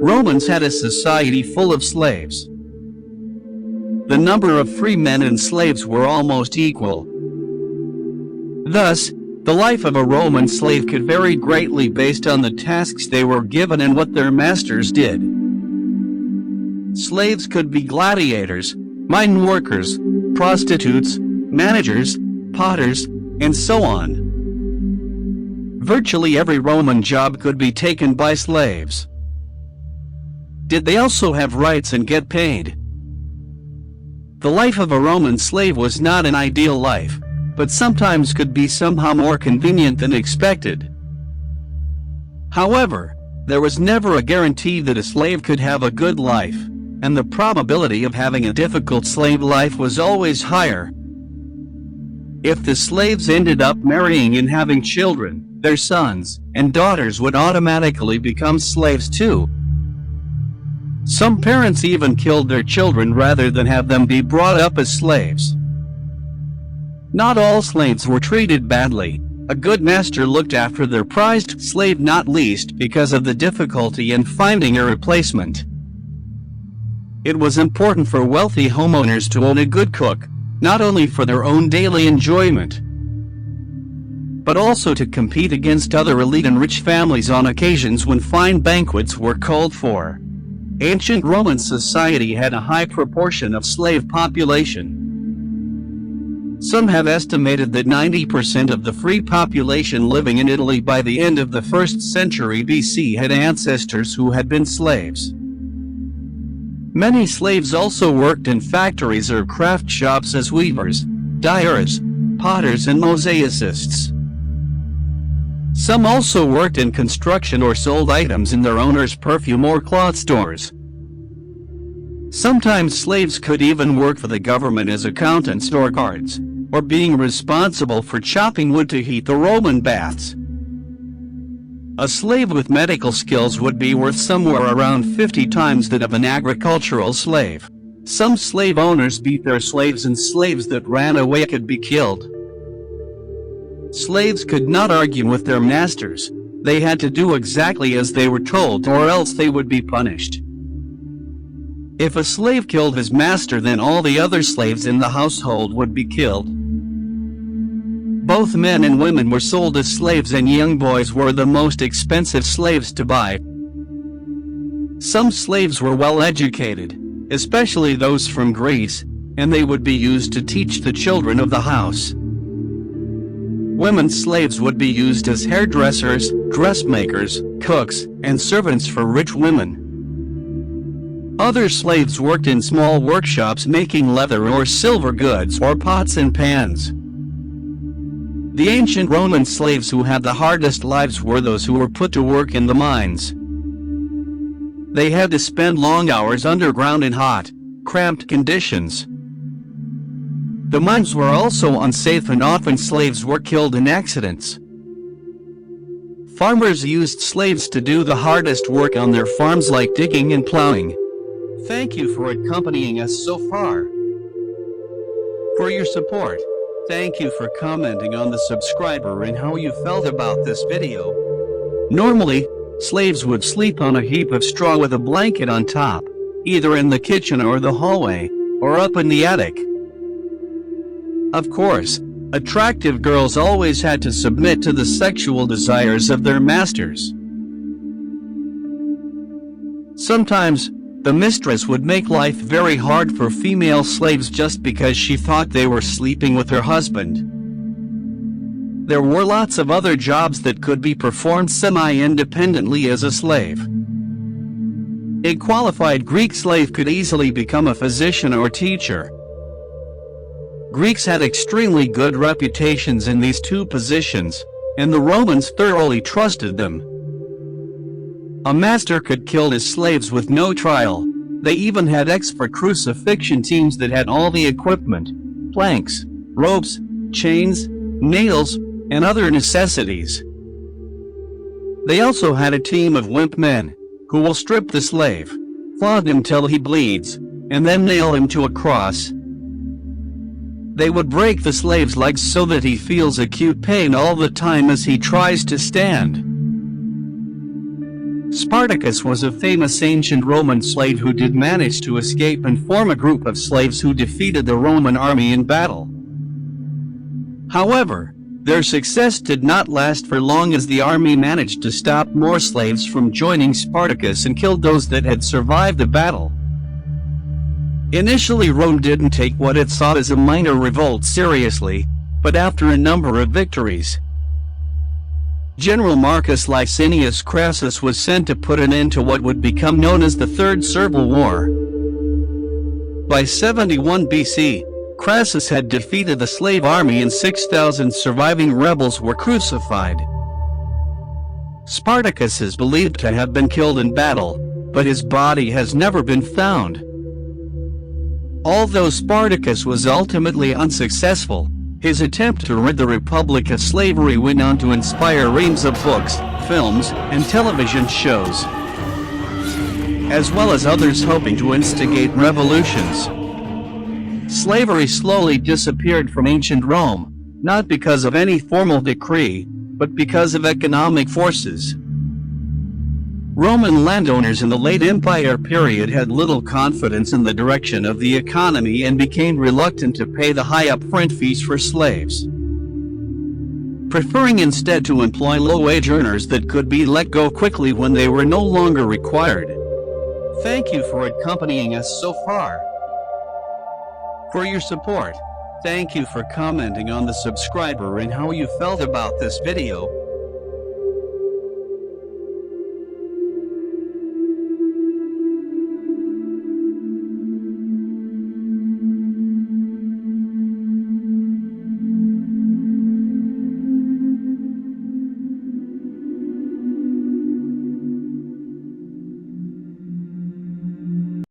Romans had a society full of slaves. The number of free men and slaves were almost equal. Thus, the life of a Roman slave could vary greatly based on the tasks they were given and what their masters did. Slaves could be gladiators, mine workers, prostitutes, managers, potters, and so on. Virtually every Roman job could be taken by slaves. Did they also have rights and get paid? The life of a Roman slave was not an ideal life, but sometimes could be somehow more convenient than expected. However, there was never a guarantee that a slave could have a good life, and the probability of having a difficult slave life was always higher. If the slaves ended up marrying and having children, their sons and daughters would automatically become slaves too. Some parents even killed their children rather than have them be brought up as slaves. Not all slaves were treated badly. A good master looked after their prized slave, not least because of the difficulty in finding a replacement. It was important for wealthy homeowners to own a good cook, not only for their own daily enjoyment, but also to compete against other elite and rich families on occasions when fine banquets were called for. Ancient Roman society had a high proportion of slave population. Some have estimated that 90% of the free population living in Italy by the end of the 1st century BC had ancestors who had been slaves. Many slaves also worked in factories or craft shops as weavers, dyers, potters, and mosaicists. Some also worked in construction or sold items in their owner's perfume or cloth stores. Sometimes slaves could even work for the government as accountants or guards, or being responsible for chopping wood to heat the Roman baths. A slave with medical skills would be worth somewhere around 50 times that of an agricultural slave. Some slave owners beat their slaves, and slaves that ran away could be killed. Slaves could not argue with their masters. They had to do exactly as they were told, or else they would be punished. If a slave killed his master, then all the other slaves in the household would be killed. Both men and women were sold as slaves, and young boys were the most expensive slaves to buy. Some slaves were well educated, especially those from Greece, and they would be used to teach the children of the house. Women slaves would be used as hairdressers, dressmakers, cooks, and servants for rich women. Other slaves worked in small workshops making leather or silver goods or pots and pans. The ancient Roman slaves who had the hardest lives were those who were put to work in the mines. They had to spend long hours underground in hot, cramped conditions. The mines were also unsafe, and often slaves were killed in accidents. Farmers used slaves to do the hardest work on their farms, like digging and plowing. Thank you for accompanying us so far. For your support, thank you for commenting on the subscriber and how you felt about this video. Normally, slaves would sleep on a heap of straw with a blanket on top, either in the kitchen or the hallway, or up in the attic. Of course, attractive girls always had to submit to the sexual desires of their masters. Sometimes, the mistress would make life very hard for female slaves just because she thought they were sleeping with her husband. There were lots of other jobs that could be performed semi-independently as a slave. A qualified Greek slave could easily become a physician or teacher. Greeks had extremely good reputations in these two positions, and the Romans thoroughly trusted them. A master could kill his slaves with no trial. They even had expert crucifixion teams that had all the equipment: planks, ropes, chains, nails, and other necessities. They also had a team of wimp men, who will strip the slave, flog him till he bleeds, and then nail him to a cross. They would break the slave's legs so that he feels acute pain all the time as he tries to stand. Spartacus was a famous ancient Roman slave who did manage to escape and form a group of slaves who defeated the Roman army in battle. However, their success did not last for long, as the army managed to stop more slaves from joining Spartacus and killed those that had survived the battle. Initially, Rome didn't take what it saw as a minor revolt seriously, but after a number of victories, General Marcus Licinius Crassus was sent to put an end to what would become known as the Third Servile War. By 71 BC, Crassus had defeated the slave army and 6,000 surviving rebels were crucified. Spartacus is believed to have been killed in battle, but his body has never been found. Although Spartacus was ultimately unsuccessful, his attempt to rid the Republic of slavery went on to inspire reams of books, films, and television shows, as well as others hoping to instigate revolutions. Slavery slowly disappeared from ancient Rome, not because of any formal decree, but because of economic forces. Roman landowners in the late Empire period had little confidence in the direction of the economy and became reluctant to pay the high upfront fees for slaves, preferring instead to employ low-wage earners that could be let go quickly when they were no longer required. Thank you for accompanying us so far. For your support. Thank you for commenting on the subscriber and how you felt about this video.